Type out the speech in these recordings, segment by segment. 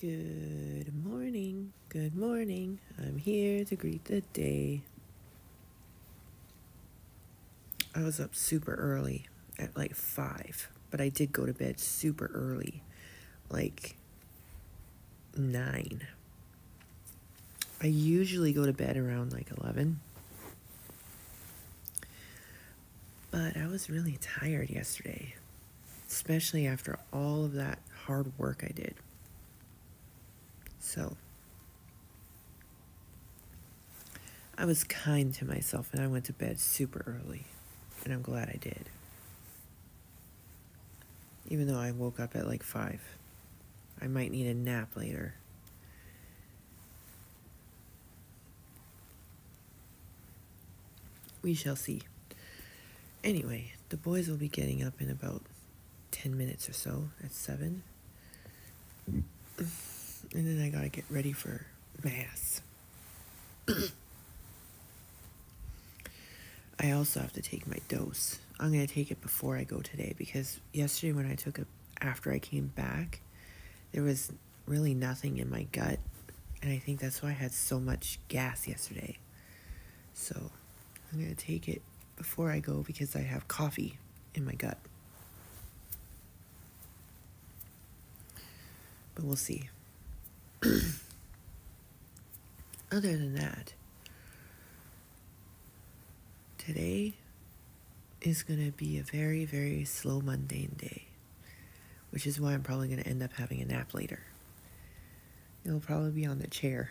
Good morning. Good morning. I'm here to greet the day. I was up super early at like 5, but I did go to bed super early, like 9. I usually go to bed around like 11, but I was really tired yesterday, especially after all of that hard work I did. So I was kind to myself and I went to bed super early, and I'm glad I did. Even though I woke up at like 5. I might need a nap later. We shall see. Anyway, the boys will be getting up in about 10 minutes or so at 7. And then I gotta get ready for Mass. I also have to take my dose. I'm gonna take it before I go today because yesterday when I took it after I came back, there was really nothing in my gut. And I think that's why I had so much gas yesterday. So I'm gonna take it before I go because I have coffee in my gut. But we'll see. Other than that, today is going to be a very, very slow, mundane day, which is why I'm probably going to end up having a nap later. It'll probably be on the chair.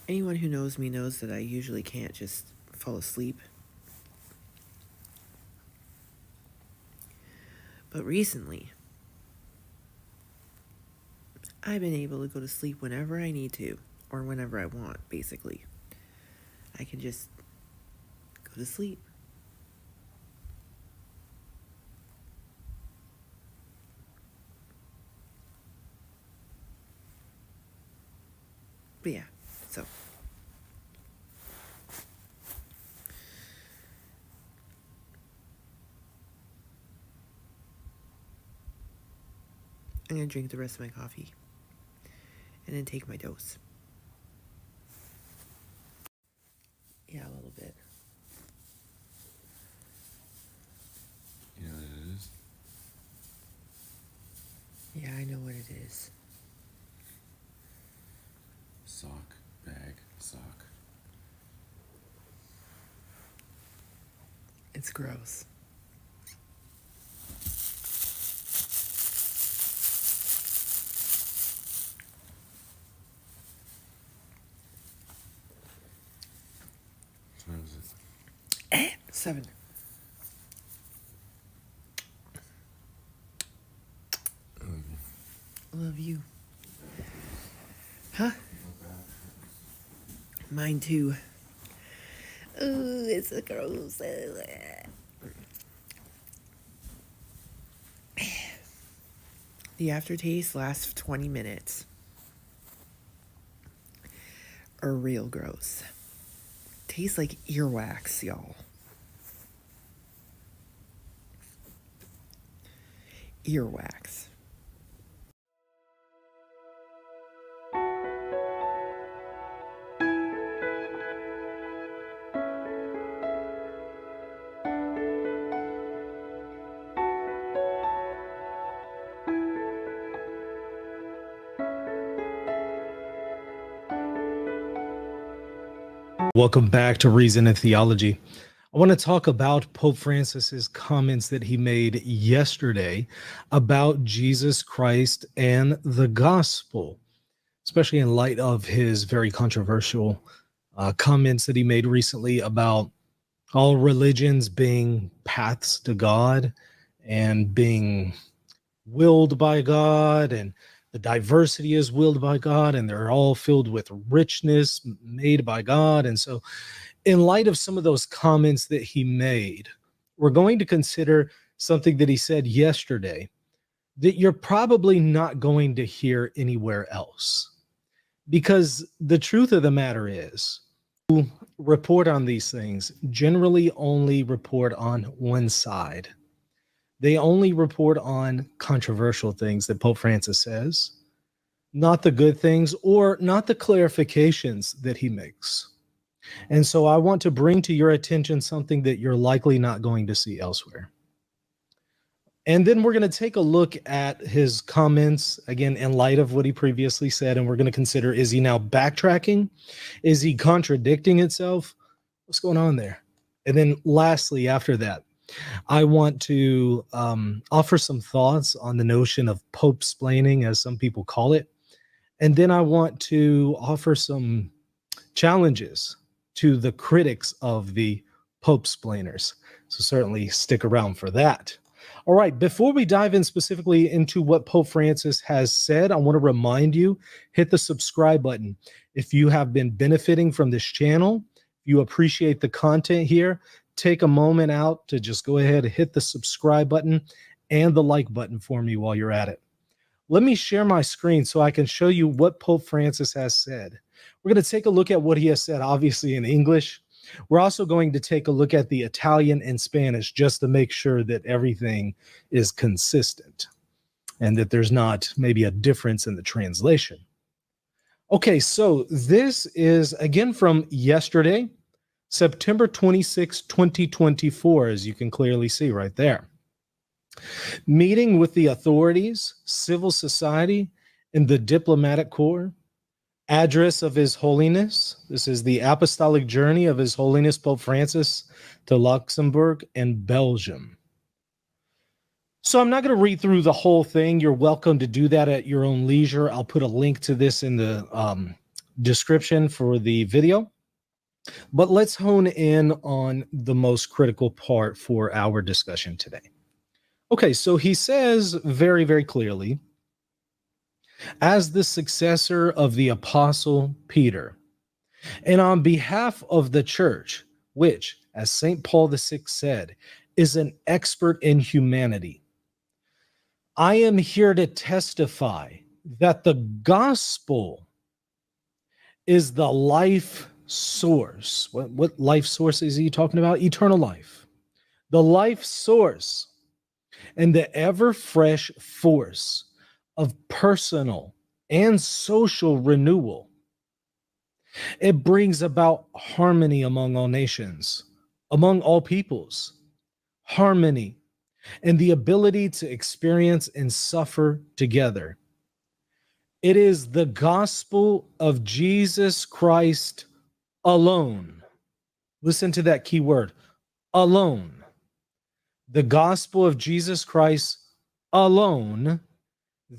Anyone who knows me knows that I usually can't just fall asleep. But recently, I've been able to go to sleep whenever I need to, or whenever I want, basically. I can just go to sleep. But yeah, so. I'm going to drink the rest of my coffee and then take my dose. Yeah, a little bit. You know what it is? Yeah, I know what it is. Sock, bag, sock. It's gross. What time is it? 7. Love you. Huh? Mine too. Ooh, it's a gross. The aftertaste lasts 20 minutes. Are real gross. Tastes like earwax, y'all. Earwax. Welcome back to Reason and Theology. I want to talk about Pope Francis's comments that he made yesterday about Jesus Christ and the gospel, especially in light of his very controversial comments that he made recently about all religions being paths to God and being willed by God, and the diversity is willed by God, and they're all filled with richness made by God. And so, in light of some of those comments that he made, we're going to consider something that he said yesterday that you're probably not going to hear anywhere else. Because the truth of the matter is, report on these things generally only report on one side. They only report on controversial things that Pope Francis says, not the good things or not the clarifications that he makes. And so I want to bring to your attention something that you're likely not going to see elsewhere. And then we're going to take a look at his comments, again, in light of what he previously said. And we're going to consider, is he now backtracking? Is he contradicting itself? What's going on there? And then lastly, after that, I want to offer some thoughts on the notion of Pope-splaining, as some people call it. And then I want to offer some challenges to the critics of the Pope-splainers. So certainly stick around for that. All right, before we dive in specifically into what Pope Francis has said, I want to remind you, hit the subscribe button. If you have been benefiting from this channel, if you appreciate the content here, take a moment out to just go ahead and hit the subscribe button and the like button for me while you're at it. Let me share my screen so I can show you what Pope Francis has said. We're going to take a look at what he has said, obviously in English. We're also going to take a look at the Italian and Spanish just to make sure that everything is consistent and that there's not maybe a difference in the translation. Okay, so this is again from yesterday, September 26, 2024, as you can clearly see right there. Meeting with the authorities, civil society, and the diplomatic corps. Address of His Holiness. This is the apostolic journey of His Holiness Pope Francis to Luxembourg and Belgium. So I'm not going to read through the whole thing. You're welcome to do that at your own leisure. I'll put a link to this in the description for the video. But let's hone in on the most critical part for our discussion today. Okay, so he says very, very clearly, as the successor of the Apostle Peter, and on behalf of the church, which, as St. Paul VI said, is an expert in humanity, I am here to testify that the gospel is the life source. What life source is he talking about? Eternal life. The life source and the ever-fresh force of personal and social renewal. It brings about harmony among all nations, among all peoples, harmony, and the ability to experience and suffer together. It is the gospel of Jesus Christ alone. Listen to that key word, alone. The gospel of Jesus Christ alone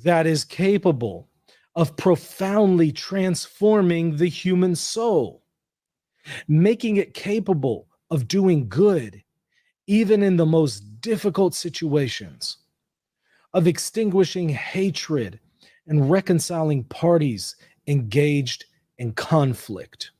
that is capable of profoundly transforming the human soul, making it capable of doing good, even in the most difficult situations, of extinguishing hatred and reconciling parties engaged in conflict.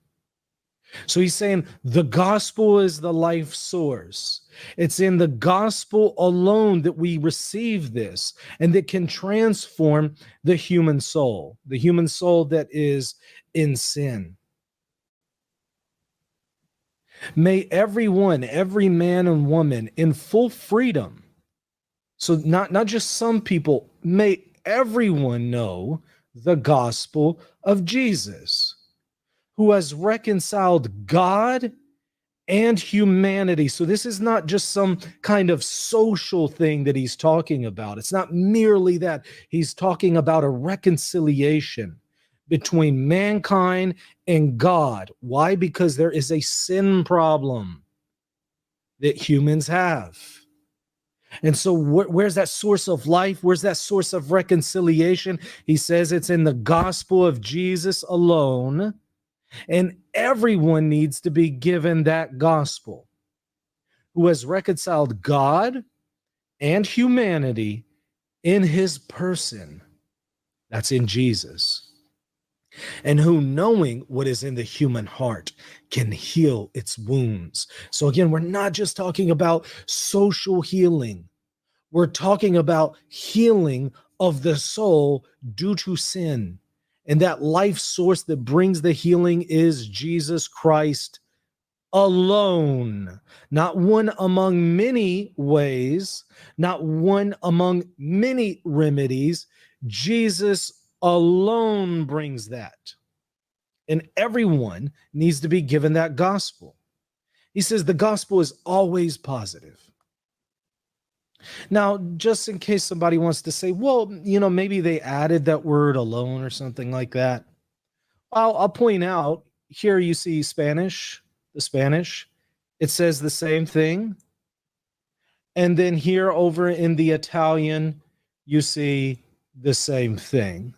So he's saying the gospel is the life source. It's in the gospel alone that we receive this and that can transform the human soul that is in sin. May everyone, every man and woman in full freedom, so not just some people, may everyone know the gospel of Jesus, who has reconciled God and humanity. So this is not just some kind of social thing that he's talking about. It's not merely that. He's talking about a reconciliation between mankind and God. Why? Because there is a sin problem that humans have. And so where's that source of life? Where's that source of reconciliation? He says it's in the gospel of Jesus alone. And everyone needs to be given that gospel, who has reconciled God and humanity in his person. That's in Jesus. And who, knowing what is in the human heart, can heal its wounds. So again, we're not just talking about social healing. We're talking about healing of the soul due to sin. And that life source that brings the healing is Jesus Christ alone, not one among many ways, not one among many remedies. Jesus alone brings that. And everyone needs to be given that gospel. He says the gospel is always positive. Now, just in case somebody wants to say, well, maybe they added that word alone or something like that. I'll point out here you see the Spanish. It says the same thing. And then here over in the Italian, you see the same thing.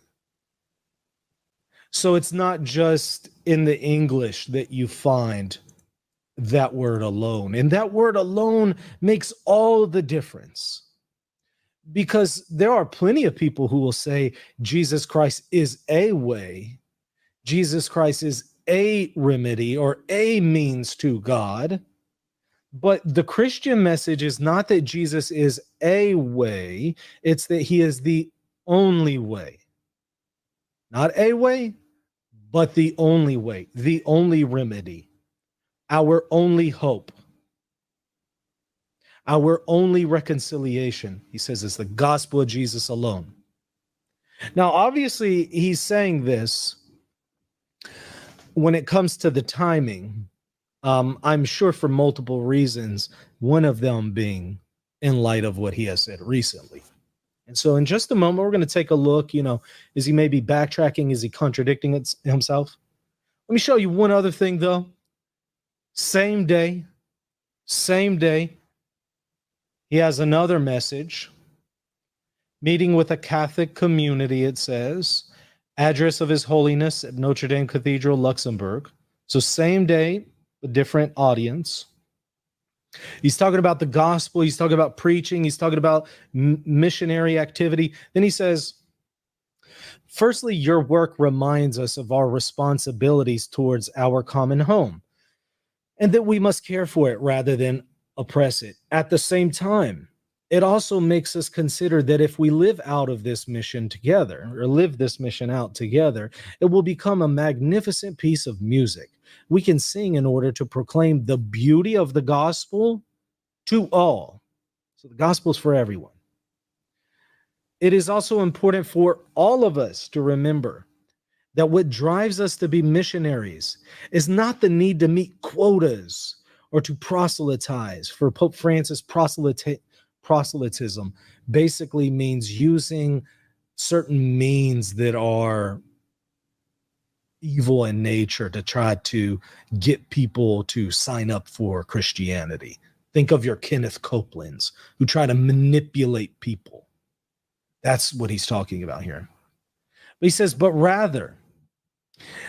So it's not just in the English that you find that word alone. And that word alone makes all the difference. Because there are plenty of people who will say Jesus Christ is a way, Jesus Christ is a remedy or a means to God. But the Christian message is not that Jesus is a way, it's that he is the only way. Not a way, but the only way, the only remedy, our only hope, our only reconciliation. He says it's the gospel of Jesus alone. Now, obviously, he's saying this when it comes to the timing. I'm sure for multiple reasons, one of them being in light of what he has said recently. And so in just a moment, we're going to take a look, is he maybe backtracking? Is he contradicting himself? Let me show you one other thing, though. Same day, he has another message. Meeting with a Catholic community, it says. Address of His Holiness at Notre Dame Cathedral, Luxembourg. So same day, a different audience. He's talking about the gospel. He's talking about preaching. He's talking about missionary activity. Then he says, firstly, your work reminds us of our responsibilities towards our common home and that we must care for it rather than oppress it. At the same time, it also makes us consider that if we live out of this mission together or live this mission out together, it will become a magnificent piece of music we can sing in order to proclaim the beauty of the gospel to all. So the gospel is for everyone. It is also important for all of us to remember that what drives us to be missionaries is not the need to meet quotas or to proselytize. For Pope Francis, proselytism basically means using certain means that are evil in nature to try to get people to sign up for Christianity. Think of your Kenneth Copelands who try to manipulate people. That's what he's talking about here. But he says, but rather,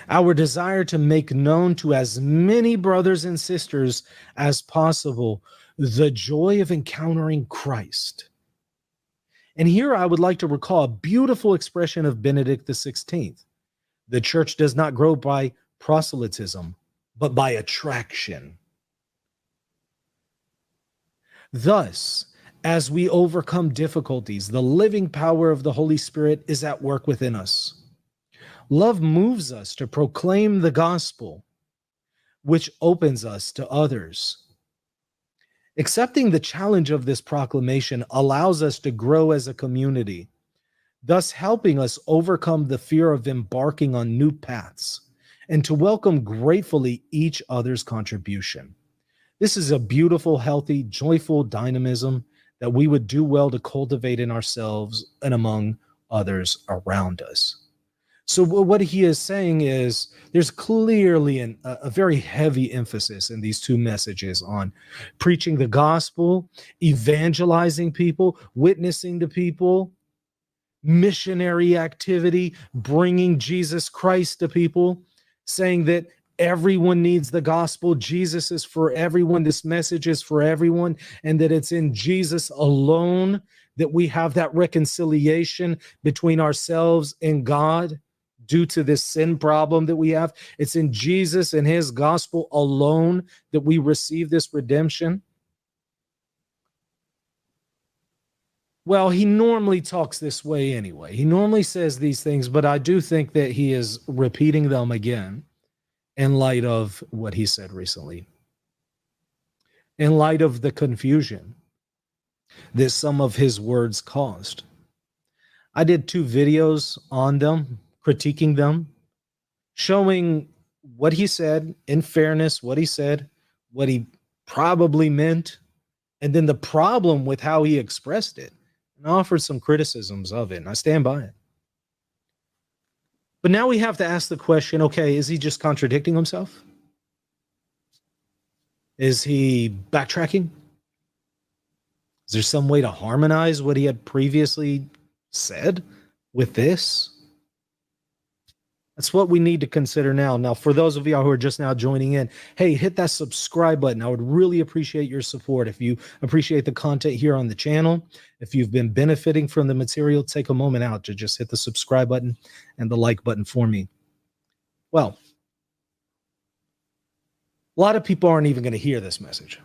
our desire to make known to as many brothers and sisters as possible the joy of encountering Christ. And here I would like to recall a beautiful expression of Benedict XVI. The church does not grow by proselytism, but by attraction. Thus, as we overcome difficulties, the living power of the Holy Spirit is at work within us. Love moves us to proclaim the gospel, which opens us to others. Accepting the challenge of this proclamation allows us to grow as a community, thus helping us overcome the fear of embarking on new paths and to welcome gratefully each other's contribution. This is a beautiful, healthy, joyful dynamism that we would do well to cultivate in ourselves and among others around us. So what he is saying is there's clearly a very heavy emphasis in these two messages on preaching the gospel, evangelizing people, witnessing to people, missionary activity, bringing Jesus Christ to people, saying that everyone needs the gospel. Jesus is for everyone. This message is for everyone, and that it's in Jesus alone that we have that reconciliation between ourselves and God due to this sin problem that we have. It's in Jesus and his gospel alone that we receive this redemption. Well, he normally talks this way anyway. He normally says these things, but I do think that he is repeating them again in light of what he said recently. in light of the confusion that some of his words caused. I did 2 videos on them, critiquing them, showing what he said, in fairness, what he said, what he probably meant, and then the problem with how he expressed it, and I offered some criticisms of it, and I stand by it. But now we have to ask the question, okay, is he just contradicting himself? Is he backtracking? Is there some way to harmonize what he had previously said with this? That's what we need to consider now. Now, for those of y'all who are just now joining in, hey, hit that subscribe button. I would really appreciate your support. If you appreciate the content here on the channel, if you've been benefiting from the material, take a moment out to just hit the subscribe button and the like button for me. Well, a lot of people aren't even going to hear this message.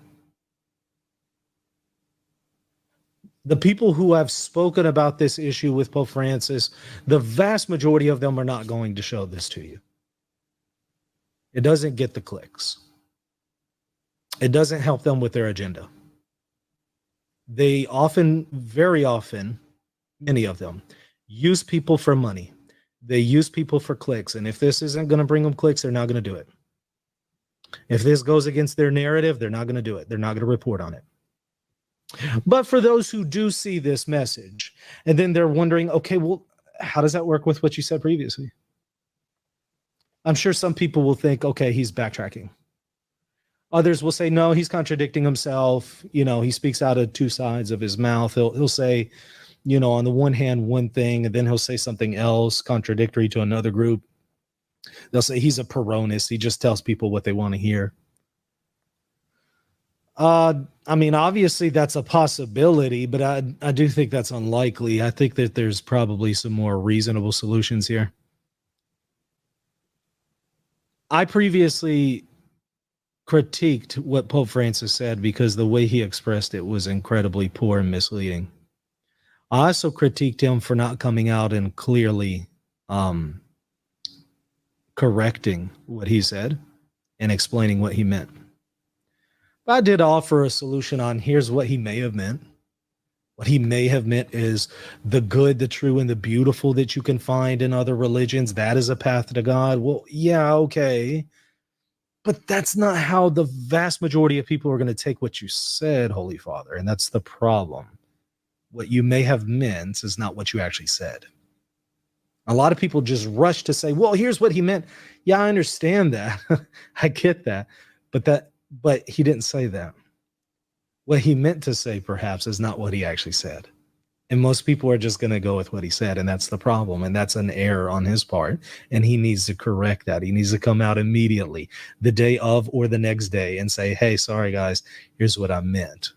The people who have spoken about this issue with Pope Francis, the vast majority of them are not going to show this to you. It doesn't get the clicks. It doesn't help them with their agenda. They often, very often, many of them, use people for money. They use people for clicks. And if this isn't going to bring them clicks, they're not going to do it. If this goes against their narrative, they're not going to do it. They're not going to report on it. But for those who do see this message, and then they're wondering, okay, well, how does that work with what you said previously? I'm sure some people will think, okay, he's backtracking. Others will say, no, he's contradicting himself. You know, he speaks out of 2 sides of his mouth. He'll say, you know, on the one hand, one thing, and then he'll say something else contradictory to another group. They'll say he's a Peronist. He just tells people what they want to hear. I mean, obviously that's a possibility, but I do think that's unlikely. I think that there's probably some more reasonable solutions here. I previously critiqued what Pope Francis said because the way he expressed it was incredibly poor and misleading. I also critiqued him for not coming out and clearly correcting what he said and explaining what he meant. But I did offer a solution on here's what he may have meant. What he may have meant is the good, the true, and the beautiful that you can find in other religions. That is a path to God. Well, yeah, okay. But that's not how the vast majority of people are going to take what you said, Holy Father. And that's the problem. What you may have meant is not what you actually said. A lot of people just rush to say, well, here's what he meant. Yeah, I understand that. I get that. But he didn't say that. What he meant to say, perhaps, is not what he actually said. And most people are just going to go with what he said, and that's the problem. And that's an error on his part, and he needs to correct that. He needs to come out immediately, the day of or the next day, and say, hey, sorry, guys, here's what I meant.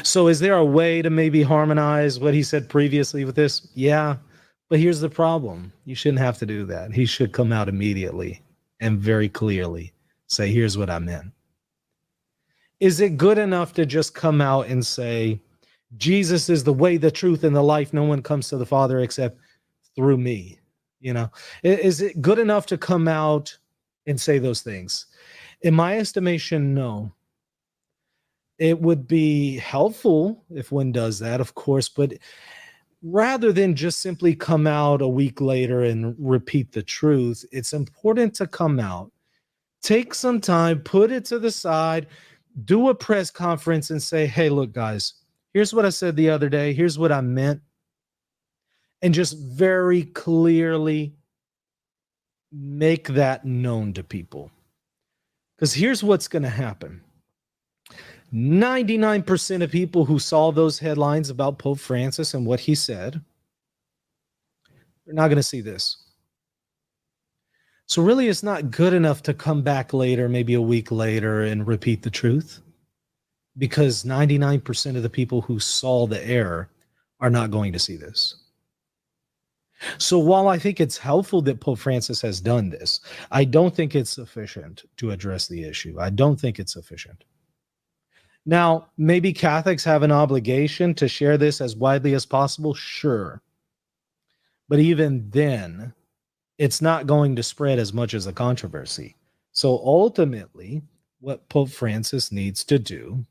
So is there a way to maybe harmonize what he said previously with this? Yeah, but here's the problem. You shouldn't have to do that. He should come out immediately and very clearly say, here's what I meant. Is it good enough to just come out and say, Jesus is the way, the truth, and the life? No one comes to the Father except through me. You know, is it good enough to come out and say those things? In my estimation, no. It would be helpful if one does that, of course, but rather than just simply come out a week later and repeat the truth, it's important to come out, take some time, put it to the side, do a press conference and say, hey, look, guys, here's what I said the other day. Here's what I meant. And just very clearly make that known to people. Because here's what's going to happen. 99% of people who saw those headlines about Pope Francis and what he said, they're not going to see this. So really, it's not good enough to come back later, maybe a week later, and repeat the truth, because 99% of the people who saw the error are not going to see this. So while I think it's helpful that Pope Francis has done this, I don't think it's sufficient to address the issue. I don't think it's sufficient. Now, maybe Catholics have an obligation to share this as widely as possible. Sure. But even then, it's not going to spread as much as a controversy. So ultimately, what Pope Francis needs to do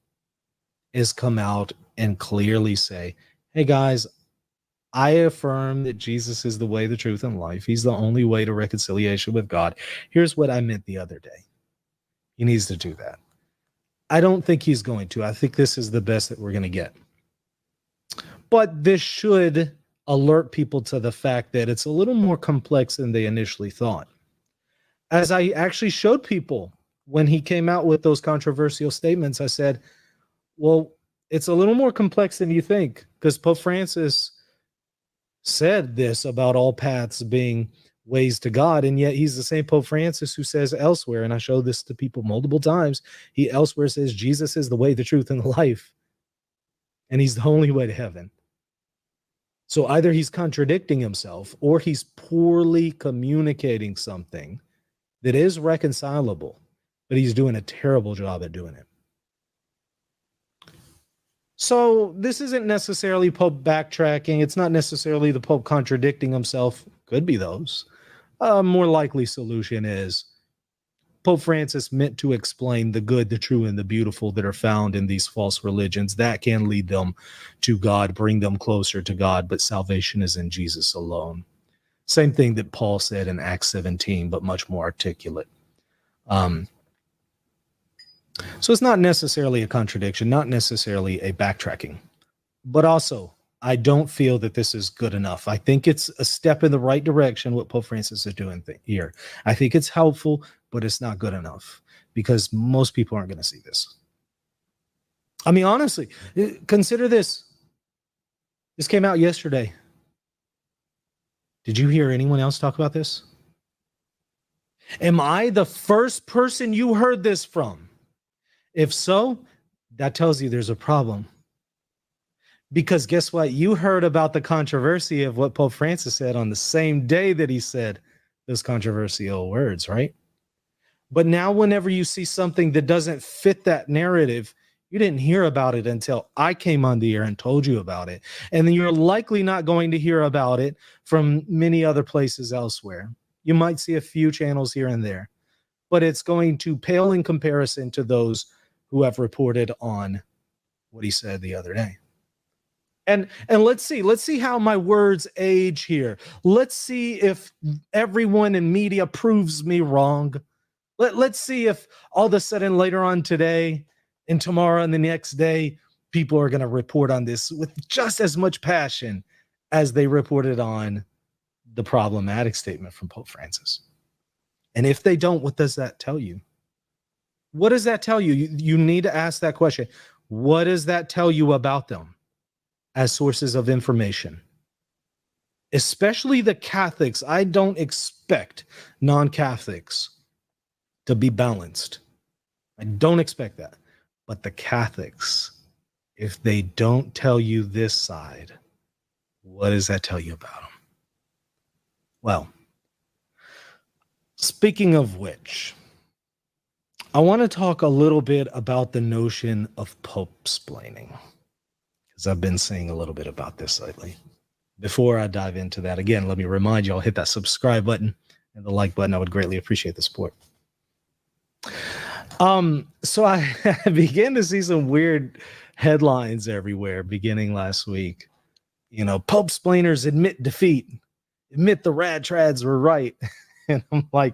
is come out and clearly say, hey guys, I affirm that Jesus is the way, the truth, and life. He's the only way to reconciliation with God. Here's what I meant the other day. He needs to do that. I don't think he's going to. I think this is the best that we're going to get. But this should alert people to the fact that it's a little more complex than they initially thought. As I actually showed people when he came out with those controversial statements, I said, well, it's a little more complex than you think, because Pope Francis said this about all paths being ways to God, and yet he's the same Pope Francis who says elsewhere, and I showed this to people multiple times, he elsewhere says Jesus is the way, the truth, and the life, and he's the only way to heaven. So either he's contradicting himself or he's poorly communicating something that is reconcilable, but he's doing a terrible job at doing it. So this isn't necessarily Pope backtracking. It's not necessarily the Pope contradicting himself. Could be those. A more likely solution is Pope Francis meant to explain the good, the true, and the beautiful that are found in these false religions. That can lead them to God, bring them closer to God, but salvation is in Jesus alone. Same thing that Paul said in Acts 17, but much more articulate. So it's not necessarily a contradiction, not necessarily a backtracking, but also I don't feel that this is good enough. I think it's a step in the right direction, what Pope Francis is doing here. I think it's helpful, but it's not good enough because most people aren't going to see this. I mean, honestly, consider this. This came out yesterday. Did you hear anyone else talk about this? Am I the first person you heard this from? If so, that tells you there's a problem. Because guess what? You heard about the controversy of what Pope Francis said on the same day that he said those controversial words, right? But now whenever you see something that doesn't fit that narrative, you didn't hear about it until I came on the air and told you about it. And then you're likely not going to hear about it from many other places elsewhere. You might see a few channels here and there, but it's going to pale in comparison to those who have reported on what he said the other day. And let's see how my words age here. Let's see if everyone in media proves me wrong. Let's see if all of a sudden later on today and tomorrow and the next day, people are going to report on this with just as much passion as they reported on the problematic statement from Pope Francis. And if they don't, what does that tell you? What does that tell you? You need to ask that question. What does that tell you about them as sources of information? Especially the Catholics. I don't expect non-Catholics to be balanced. I don't expect that. But the Catholics, if they don't tell you this side, what does that tell you about them? Well, speaking of which, I want to talk a little bit about the notion of Pope-splaining, because I've been saying a little bit about this lately. Before I dive into that, again, let me remind you all, hit that subscribe button and the like button. I would greatly appreciate the support. So I began to see some weird headlines everywhere beginning last week. You know, Pope-splainers admit defeat, admit the rad trads were right. And I'm like,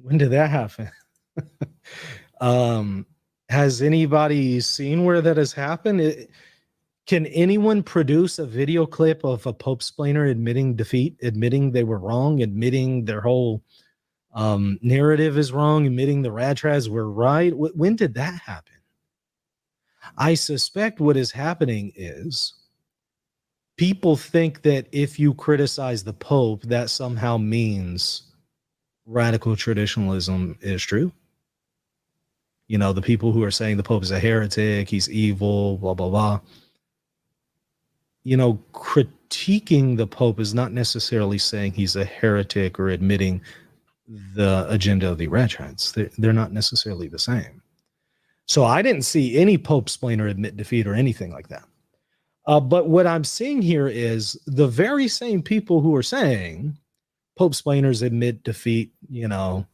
when did that happen? Has anybody seen where that has happened? Can anyone produce a video clip of a Pope-splainer admitting defeat, admitting they were wrong, admitting their whole narrative is wrong, admitting the Ratrads were right? When did that happen? I suspect what is happening is people think that if you criticize the Pope, that somehow means radical traditionalism is true. You know, the people who are saying the Pope is a heretic, he's evil, blah, blah, blah. You know, critiquing the Pope is not necessarily saying he's a heretic or admitting the agenda of the Ratrads. They're not necessarily the same. So I didn't see any Pope-splainer admit defeat or anything like that. But what I'm seeing here is the very same people who are saying Pope-splainers admit defeat, you know,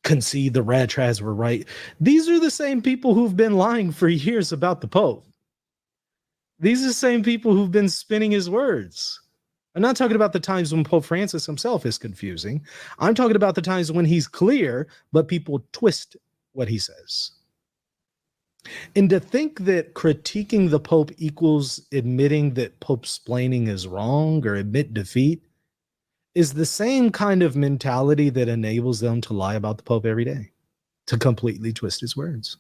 concede the Ratrads were right. These are the same people who've been lying for years about the Pope. These are the same people who've been spinning his words. I'm not talking about the times when Pope Francis himself is confusing. I'm talking about the times when he's clear, but people twist what he says. And to think that critiquing the Pope equals admitting that Pope-splaining is wrong or admit defeat is the same kind of mentality that enables them to lie about the Pope every day, to completely twist his words.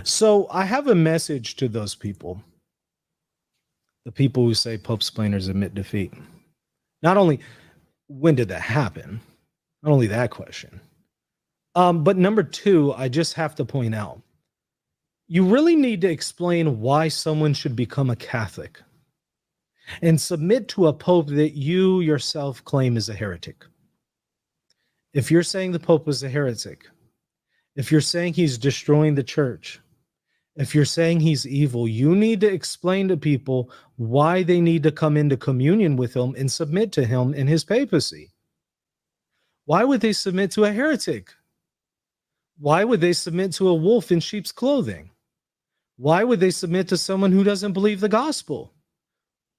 So I have a message to those people, the people who say Pope-splainers admit defeat. Not only when did that happen, not only that question, but number two, I just have to point out, you really need to explain why someone should become a Catholic and submit to a Pope that you yourself claim is a heretic. If you're saying the Pope is a heretic, if you're saying he's destroying the church, if you're saying he's evil, you need to explain to people why they need to come into communion with him and submit to him in his papacy. Why would they submit to a heretic? Why would they submit to a wolf in sheep's clothing? Why would they submit to someone who doesn't believe the gospel?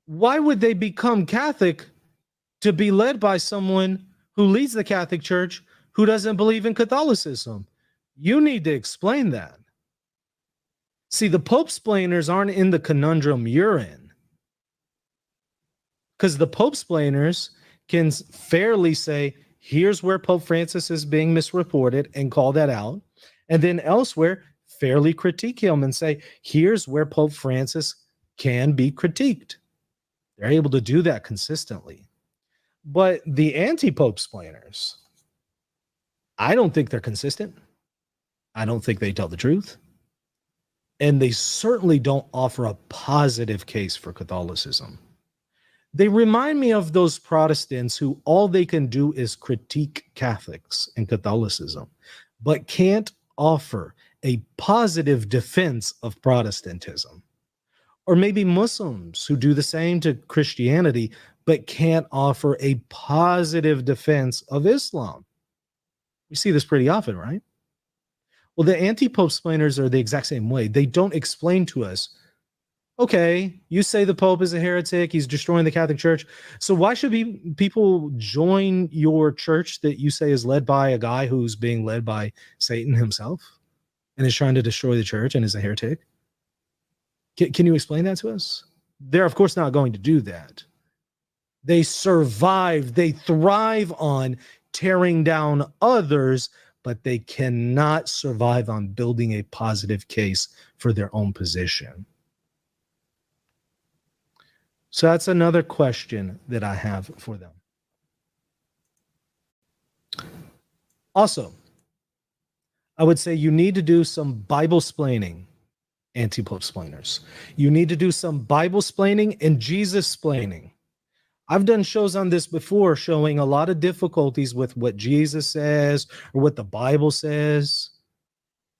Why would they become Catholic to be led by someone who leads the Catholic Church who doesn't believe in Catholicism? You need to explain that. See, the Pope-splainers aren't in the conundrum you're in, because the Pope-splainers can fairly say, here's where Pope Francis is being misreported and call that out. And then elsewhere, fairly critique him and say, here's where Pope Francis can be critiqued. They're able to do that consistently. But the anti-Pope-splainers, I don't think they're consistent. I don't think they tell the truth. And they certainly don't offer a positive case for Catholicism. They remind me of those Protestants who all they can do is critique Catholics and Catholicism, but can't offer a positive defense of Protestantism. Or maybe Muslims who do the same to Christianity, but can't offer a positive defense of Islam. We see this pretty often, right? Well, the anti-Pope-splainers are the exact same way. They don't explain to us, okay, you say the Pope is a heretic, he's destroying the Catholic Church, so why should people join your church that you say is led by a guy who's being led by Satan himself and is trying to destroy the church and is a heretic? Can you explain that to us? They're, of course, not going to do that. They survive, they thrive on tearing down others, but they cannot survive on building a positive case for their own position. So that's another question that I have for them. Also, I would say you need to do some Bible-splaining, anti-Pope-splainers. You need to do some Bible-splaining and Jesus-splaining. I've done shows on this before showing a lot of difficulties with what Jesus says or what the Bible says.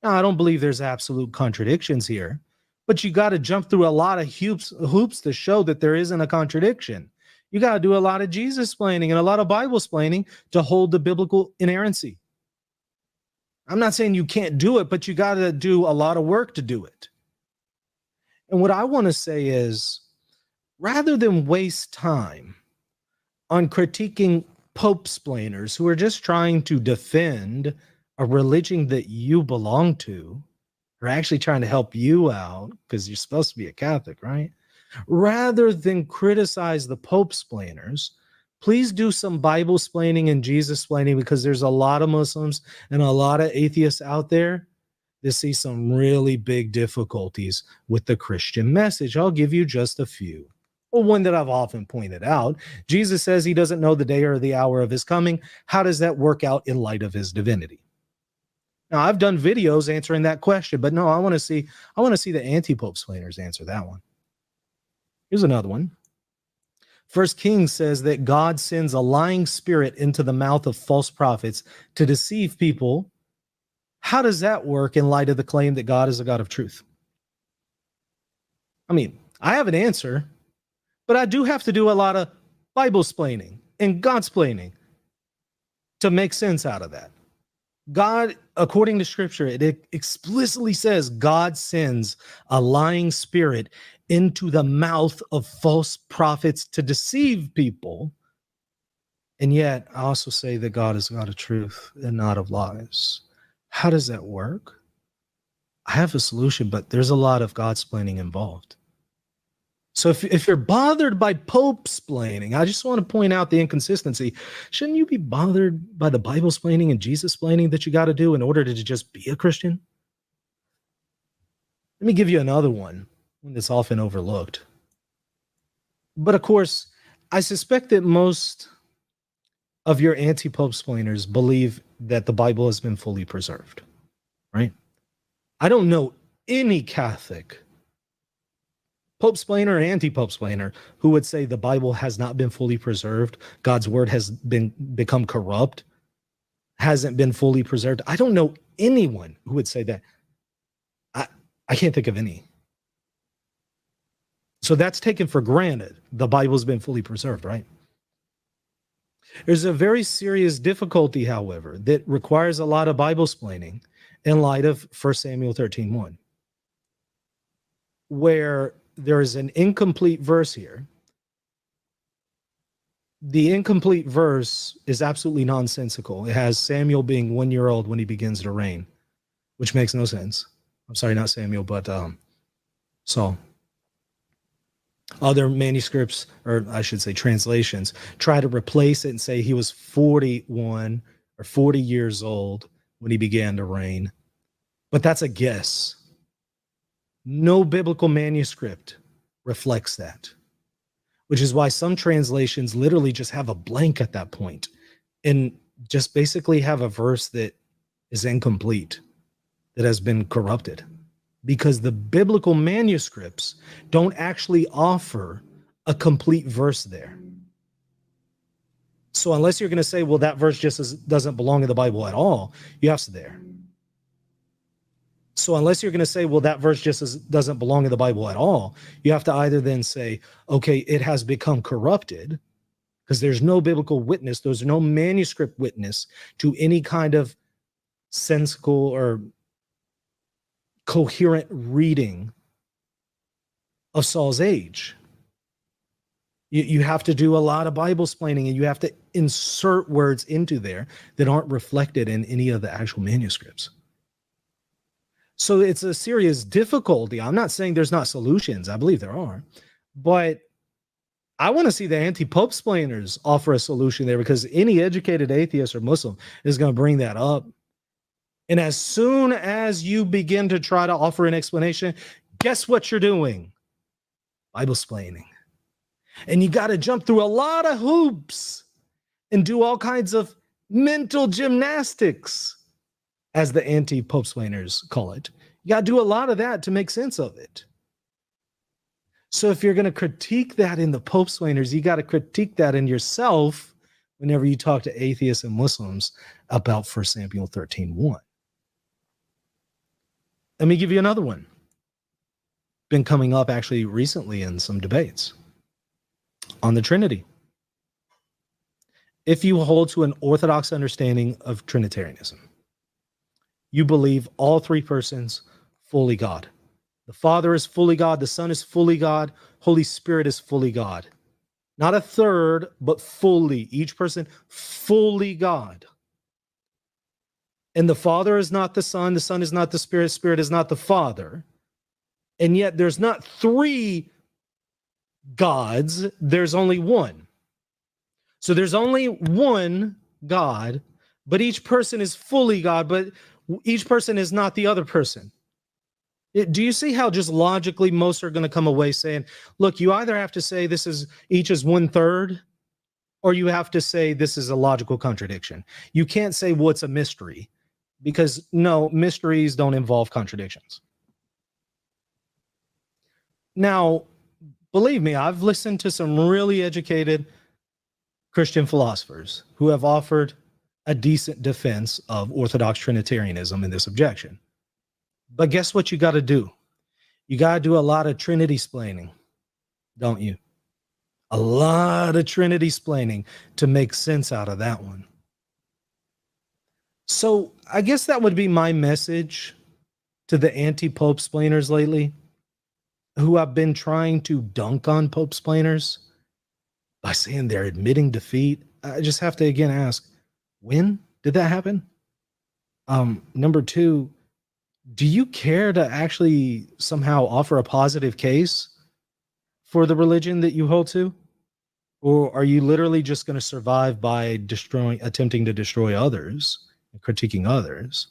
Now, I don't believe there's absolute contradictions here, but you got to jump through a lot of hoops to show that there isn't a contradiction. You got to do a lot of Jesus-splaining and a lot of Bible-splaining to hold the biblical inerrancy. I'm not saying you can't do it, but you got to do a lot of work to do it. And what I want to say is, rather than waste time on critiquing Pope-splainers who are just trying to defend a religion that you belong to, or actually trying to help you out because you're supposed to be a Catholic, right? Rather than criticize the Pope-splainers, please do some Bible-splaining and Jesus-splaining, because there's a lot of Muslims and a lot of atheists out there that see some really big difficulties with the Christian message. I'll give you just a few. Well, one that I've often pointed out, Jesus says he doesn't know the day or the hour of his coming. How does that work out in light of his divinity? Now, I've done videos answering that question, but no, I want to see the anti-Pope-splainers answer that one. Here's another one. First Kings says that God sends a lying spirit into the mouth of false prophets to deceive people. How does that work in light of the claim that God is a God of truth? I mean, I have an answer, but I do have to do a lot of Bible-splaining and God-splaining to make sense out of that. God, according to scripture, it explicitly says God sends a lying spirit into the mouth of false prophets to deceive people. And yet I also say that God is God of truth and not of lies. How does that work? I have a solution, but there's a lot of God-splaining involved. So if you're bothered by Pope-splaining, I just want to point out the inconsistency. Shouldn't you be bothered by the Bible-splaining and Jesus-splaining that you got to do in order to just be a Christian? Let me give you another one that's often overlooked. But of course, I suspect that most of your anti-Pope splainers believe that the Bible has been fully preserved, right? I don't know any Catholic Pope splainer or anti-Pope splainer who would say the Bible has not been fully preserved, God's word has become corrupt, hasn't been fully preserved. I don't know anyone who would say that. I can't think of any. So that's taken for granted. The Bible's been fully preserved, right? There's a very serious difficulty, however, that requires a lot of Bible splaining in light of 1 Samuel 13:1, where there is an incomplete verse here. The incomplete verse is absolutely nonsensical. It has Samuel being 1 year old when he begins to reign, which makes no sense. I'm sorry, not Samuel, but Saul. Other manuscripts, or I should say translations, try to replace it and say he was 41 or 40 years old when he began to reign. But that's a guess. No biblical manuscript reflects that, which is why some translations literally just have a blank at that point and just basically have a verse that is incomplete, that has been corrupted, because the biblical manuscripts don't actually offer a complete verse there. So unless you're going to say, well, that verse just doesn't belong in the Bible at all, you have to there. So unless you're going to say, well, that verse just doesn't belong in the Bible at all, you have to either then say, okay, it has become corrupted, because there's no biblical witness, there's no manuscript witness to any kind of sensical or coherent reading of Saul's age. You have to do a lot of Bible splaining, and you have to insert words into there that aren't reflected in any of the actual manuscripts. So it's a serious difficulty. I'm not saying there's not solutions. I believe there are. But I want to see the anti-Pope splainers offer a solution there, because any educated atheist or Muslim is going to bring that up. And as soon as you begin to try to offer an explanation, guess what you're doing? Bible splaining. And you got to jump through a lot of hoops and do all kinds of mental gymnastics, as the anti-Pope splainers call it. You got to do a lot of that to make sense of it. So if you're going to critique that in the Pope splainers, you got to critique that in yourself whenever you talk to atheists and Muslims about 1 Samuel 13:1. Let me give you another one. Been coming up actually recently in some debates on the Trinity. If you hold to an orthodox understanding of Trinitarianism, you believe all three persons fully God. The Father is fully God, the Son is fully God, Holy Spirit is fully God. Not a third, but fully. Each person fully God. And the Father is not the Son is not the Spirit is not the Father. And yet there's not three gods, there's only one. So there's only one God, but each person is fully God, but each person is not the other person. Do you see how just logically most are going to come away saying, look, you either have to say this is each is 1/3, or you have to say this is a logical contradiction. You can't say, well, it's a mystery, because no, mysteries don't involve contradictions. Now, believe me, I've listened to some really educated Christian philosophers who have offered a decent defense of Orthodox Trinitarianism in this objection. But guess what you got to do? You got to do a lot of Trinity splaining, don't you? A lot of Trinity splaining to make sense out of that one. So I guess that would be my message to the anti-Pope splainers lately, who have been trying to dunk on Pope splainers by saying they're admitting defeat. I just have to again ask, when did that happen? Number two, do you care to actually somehow offer a positive case for the religion that you hold to? Or are you literally just going to survive by attempting to destroy others and critiquing others?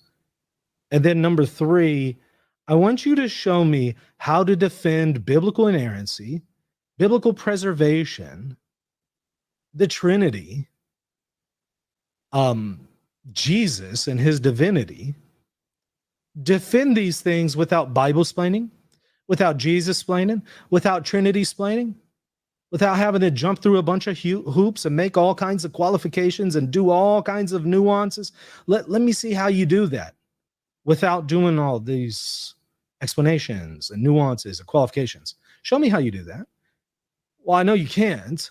And then number three, I want you to show me how to defend biblical inerrancy, biblical preservation, the Trinity, Jesus and his divinity. Defend these things without Bible splaining, without Jesus splaining, without Trinity splaining, without having to jump through a bunch of hoops and make all kinds of qualifications and do all kinds of nuances. Let me see how you do that without doing all these explanations and nuances and qualifications. Show me how you do that. Well, I know you can't.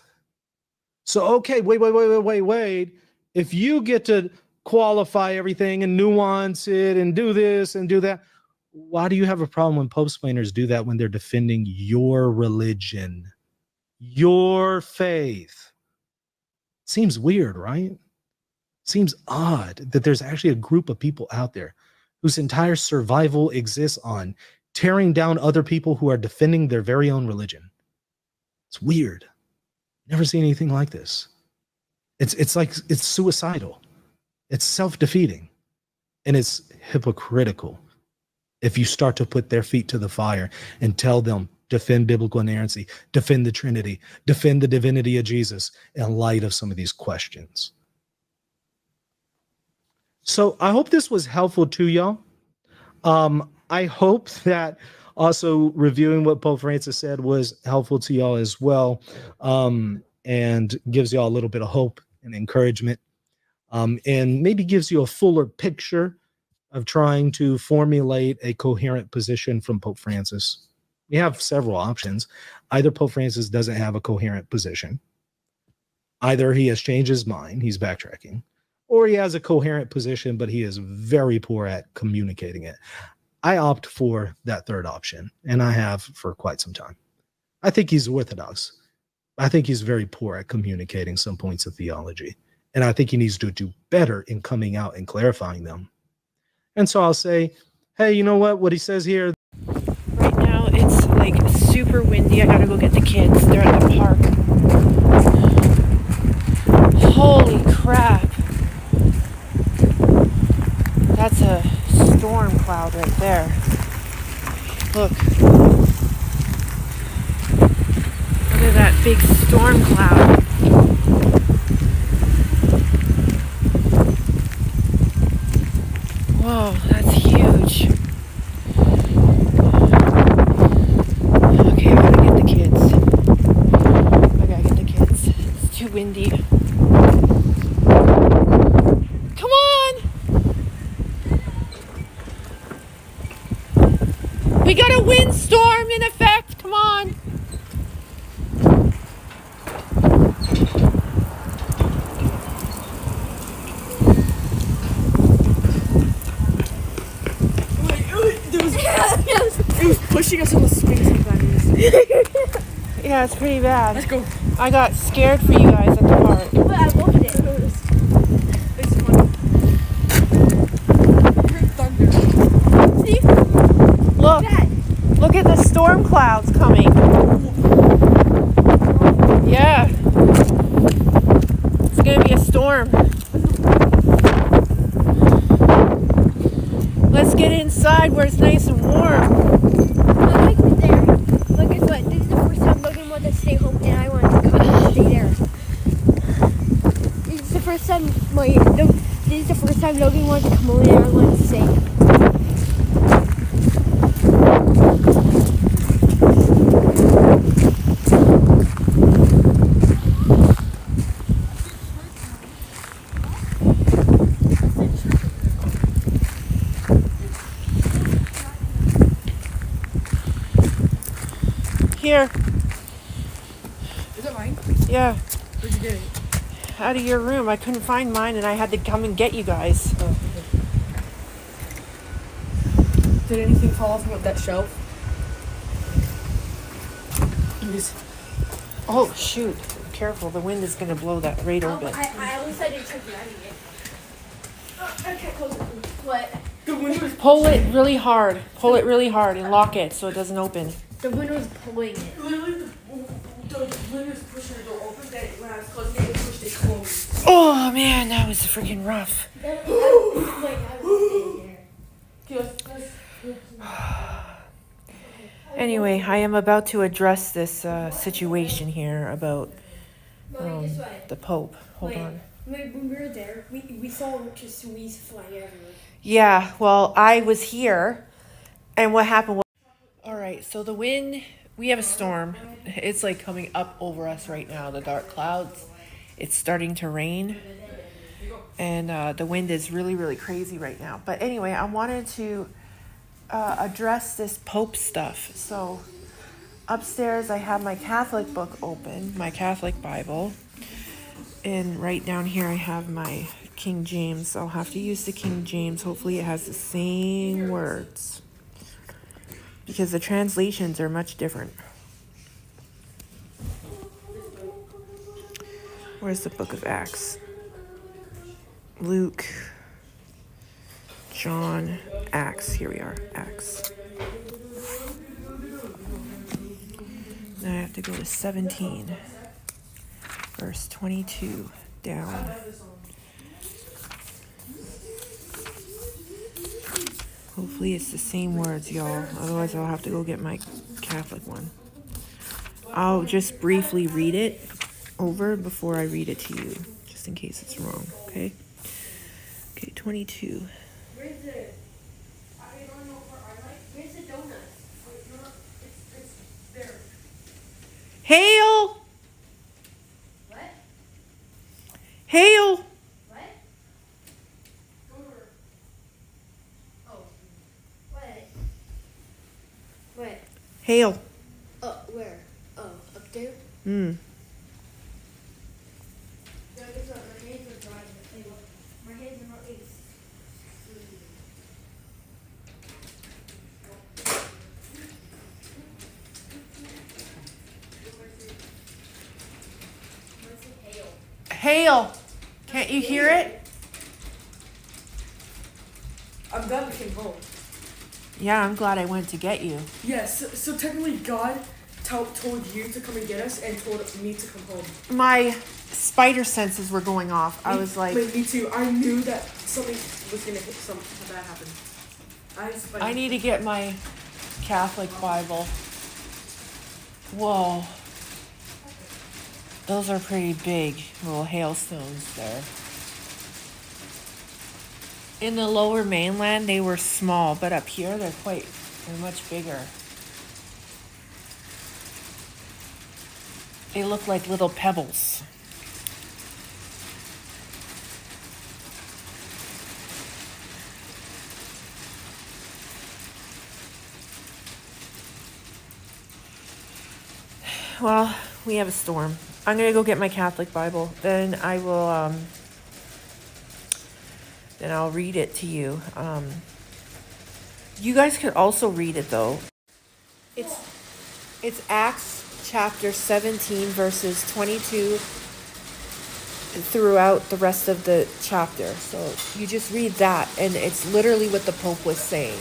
So, okay, wait. If you get to qualify everything and nuance it and do this and do that, why do you have a problem when Pope splainers do that when they're defending your religion, your faith? Seems weird, right? Seems odd that there's actually a group of people out there whose entire survival exists on tearing down other people who are defending their very own religion. It's weird. Never seen anything like this. It's like it's suicidal. It's self-defeating. And it's hypocritical if you start to put their feet to the fire and tell them, defend biblical inerrancy, defend the Trinity, defend the divinity of Jesus in light of some of these questions. So I hope this was helpful to y'all. I hope that also reviewing what Pope Francis said was helpful to y'all as well, and gives y'all a little bit of hope and encouragement, and maybe gives you a fuller picture of trying to formulate a coherent position from Pope Francis. We have several options. Either Pope Francis doesn't have a coherent position, either he has changed his mind, he's backtracking, or he has a coherent position, but he is very poor at communicating it. I opt for that third option, and I have for quite some time. I think he's orthodox. I think he's very poor at communicating some points of theology, and I think he needs to do better in coming out and clarifying them. And so I'll say, hey, you know what he says here? Right now, it's like super windy. I gotta go get the kids. They're at the park. Holy crap. That's a storm cloud right there. Look. Look at that big storm cloud. Whoa, that's huge. Okay, I gotta get the kids. It's too windy. Come on! We got a windstorm in effect. Come on. It was pushing us on the space buddies. Yeah, it's pretty bad. Let's go. I got scared for you guys at the park. But I loved it. It's fun. I heard thunder. See? Look. Look at the storm clouds coming. Yeah. It's gonna be a storm. Let's get inside where it's nice and warm. I like it there. Look, guess what? This is the first time Logan wanted to stay home and I wanted to come and stay there. This is the first time Logan wanted to come home and I wanted to stay. Here. Is it mine? Yeah. Where'd you get it? Out of your room. I couldn't find mine and I had to come and get you guys. Oh, okay. Did anything fall off of that shelf? Oh, shoot. Careful, the wind is going to blow that right open. I always said it took dragging it. I can't close it. What? The wind was Pull it really hard. Pull it really hard and lock it so it doesn't open. The wind was pulling it. literally the wind was pushing the door open. That when I was closing it, it pushed it closed. Oh, man, that was freaking rough. Like, I was in there. Anyway, I am about to address this situation here about Mommy, this way. the Pope. Hold on. When we were there, we saw just weeds flying everywhere. Yeah, well, I was here, and what happened was... All right, so the wind, we have a storm. It's like coming up over us right now, the dark clouds. It's starting to rain, and the wind is really, really crazy right now. But anyway, I wanted to address this Pope stuff. So upstairs, I have my Catholic book open, my Catholic Bible. And right down here, I have my King James. I'll have to use the King James. Hopefully it has the same words, because the translations are much different. Where's the book of Acts? Luke, John, Acts. Here we are, Acts. Now I have to go to 17, verse 22 down. Hopefully it's the same words, y'all. Otherwise I'll have to go get my Catholic one. I'll just briefly read it over before I read it to you, just in case it's wrong, okay? Okay, 22. Where's it? I don't know where I like. Where's the donut? It's there. Hail! What? Hail! What? Over. Oh. What? What? Hail. Where? Oh, up there? Hmm. No, it's not. My hands are dry. My hands are not Hail! Can't you hear it? I'm glad we came home. Yeah, I'm glad I went to get you. Yes, so technically God told you to come and get us and told me to come home. My spider senses were going off. I was like, me too. I knew that something was gonna hit bad happen. I need to get my Catholic Bible. Whoa. Those are pretty big little hailstones there. In the lower mainland, they were small, but up here, they're much bigger. They look like little pebbles. Well, we have a storm. I'm gonna go get my Catholic Bible. Then I will, then I'll read it to you. You guys could also read it though. It's Acts chapter 17 verses 22 throughout the rest of the chapter. So you just read that, and it's literally what the Pope was saying.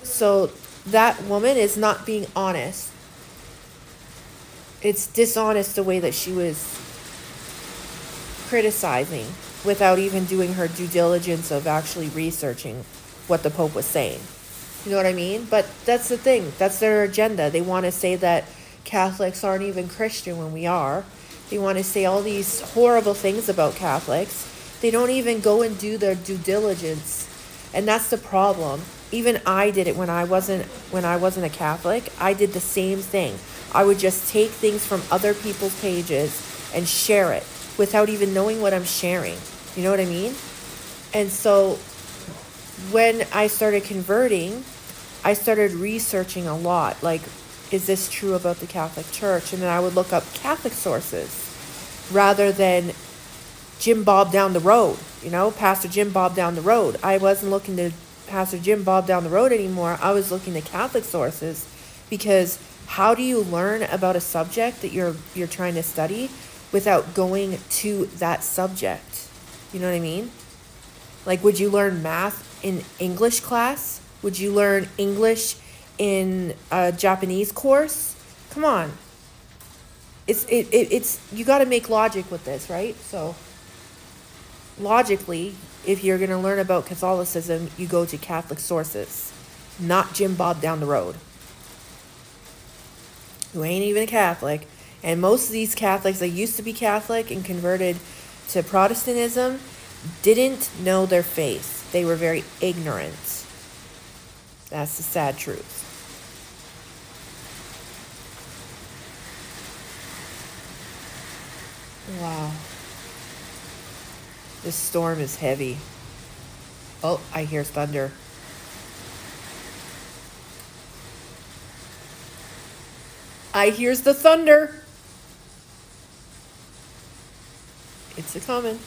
So that woman is not being honest. It's dishonest the way that she was criticizing without even doing her due diligence of actually researching what the Pope was saying. You know what I mean? But that's the thing. That's their agenda. They want to say that Catholics aren't even Christian when we are. They want to say all these horrible things about Catholics. They don't even go and do their due diligence. And that's the problem. Even I did it when I wasn't a Catholic. I did the same thing. I would just take things from other people's pages and share it without even knowing what I'm sharing. You know what I mean? And so when I started converting, I started researching a lot. Like, is this true about the Catholic Church? And then I would look up Catholic sources rather than Jim Bob down the road, you know, Pastor Jim Bob down the road. I wasn't looking to Pastor Jim Bob down the road anymore. I was looking to Catholic sources, because how do you learn about a subject that you're trying to study without going to that subject? You know what I mean? Like, would you learn math in English class? Would you learn English in a Japanese course? Come on. It's you got to make logic with this, right? So logically, if you're going to learn about Catholicism, you go to Catholic sources, not Jim Bob down the road, who ain't even a Catholic. And most of these Catholics that used to be Catholic and converted to Protestantism didn't know their faith. They were very ignorant. That's the sad truth. Wow. This storm is heavy. Oh, I hear thunder. I hears the thunder. It's a-coming.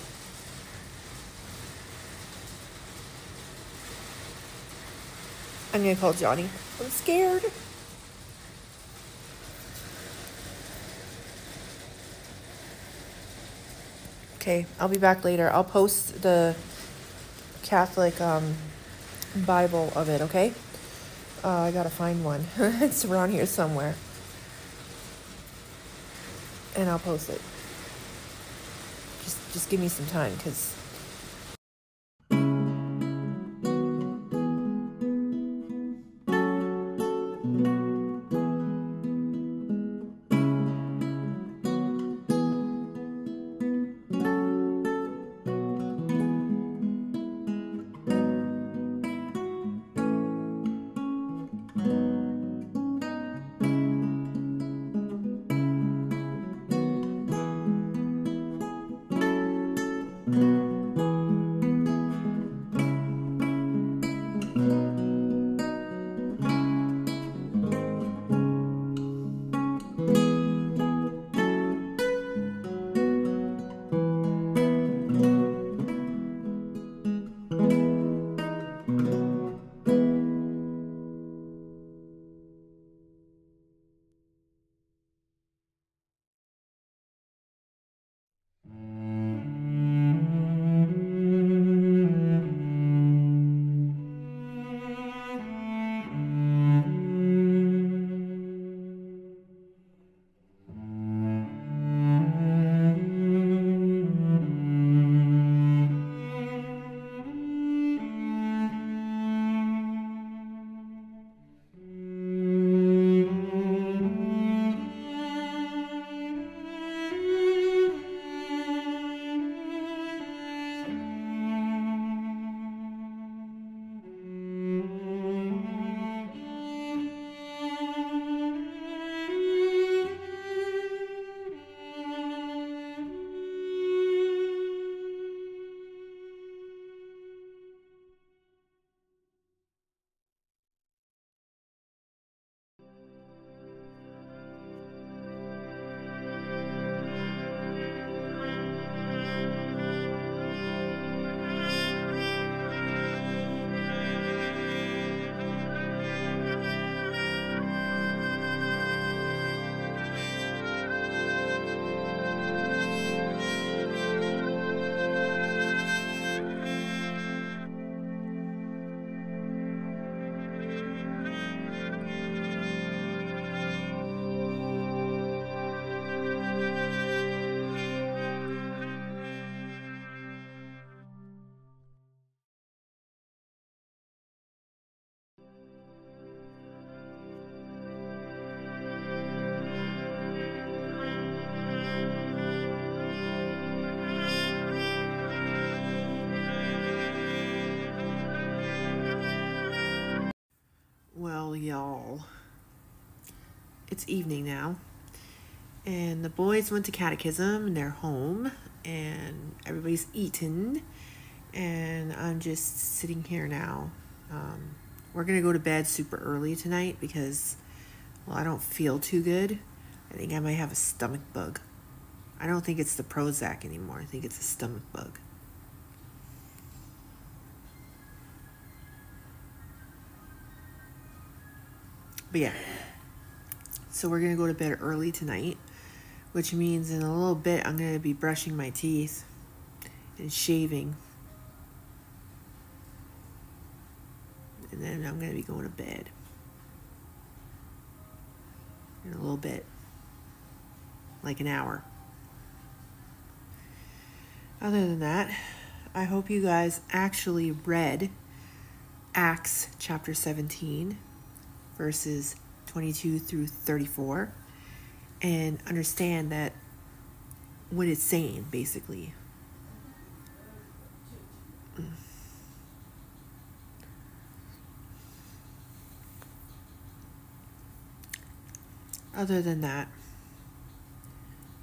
I'm gonna call Johnny. I'm scared. Okay, I'll be back later. I'll post the Catholic Bible of it, okay? I gotta find one. It's around here somewhere. And I'll post it. Just give me some time, because... Well, y'all, it's evening now, and the boys went to catechism, and they're home, and everybody's eaten, and I'm just sitting here now. We're gonna go to bed super early tonight because, well, I don't feel too good. I think I might have a stomach bug. I don't think it's the Prozac anymore. I think it's a stomach bug. But yeah. So we're going to go to bed early tonight, which means in a little bit I'm going to be brushing my teeth and shaving. And then I'm going to be going to bed in a little bit, like an hour. Other than that, I hope you guys actually read Acts chapter 17, verses 22 through 34, and understand that what it's saying, basically. Other than that,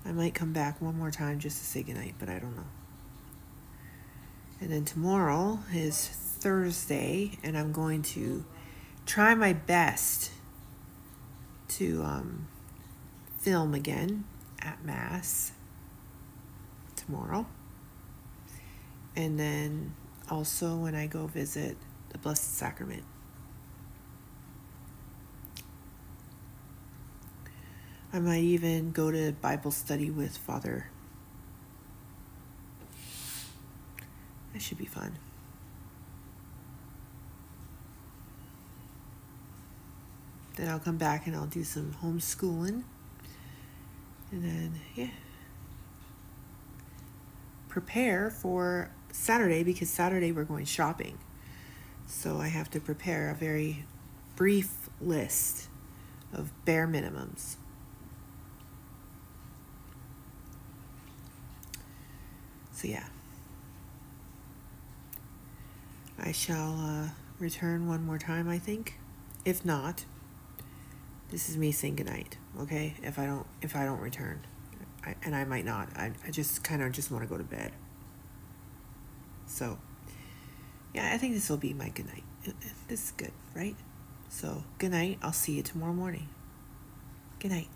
I might come back one more time just to say goodnight, but I don't know. And then tomorrow is Thursday, and I'm going to try my best to film again at Mass tomorrow. And then also when I go visit the Blessed Sacrament. I might even go to Bible study with Father. That should be fun. Then I'll come back and I'll do some homeschooling. And then, yeah. Prepare for Saturday, because Saturday we're going shopping. So I have to prepare a very brief list of bare minimums. So yeah. I shall return one more time, I think. If not, this is me saying goodnight, okay? If I don't return, and I might not. I just kind of just want to go to bed. So, yeah, I think this will be my goodnight. This is good, right? So, good night. I'll see you tomorrow morning. Good night.